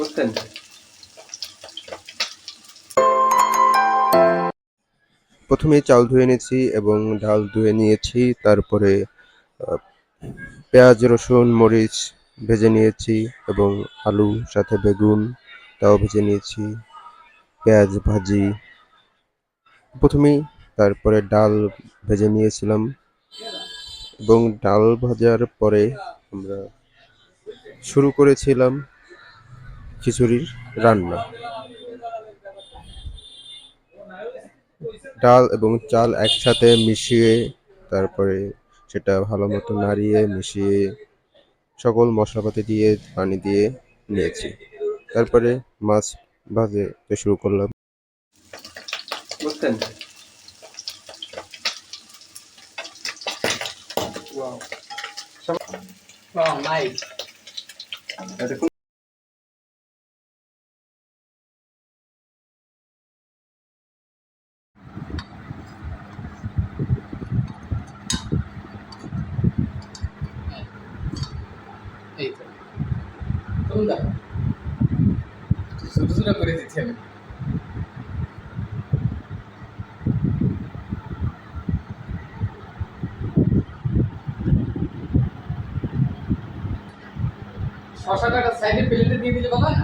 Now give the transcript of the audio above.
বুঝছেন? প্রথমে চাউল ধুয়ে নিয়েছি এবং ডাল ধুয়ে নিয়েছি, তারপরে পেঁয়াজ রসুন মরিচ ভেজে নিয়েছি এবং আলু সাথে বেগুন তাও ভেজে নিয়েছি, পেঁয়াজ ভাজি প্রথমেই, তারপরে ডাল ভেজে নিয়েছিলাম এবং ডাল ভাজার পরে আমরা শুরু করেছিলাম খিচুড়ির রান্না। ডাল এবং চাল একসাথে মিশিয়ে তারপরে সেটা ভালো মতো নাড়িয়ে মিশিয়ে সকল মশলাপাতি দিয়ে পানি দিয়ে নিয়েছি, তারপরে মাছ ভাজতে শুরু করলাম। বুঝছেন? Wow, nice. এই তো তুমি দেখো ছোট ছোট করে দিচ্ছি আমি। শশা কাটা সাইডে প্লেটে দিয়ে দিলে বাবা না।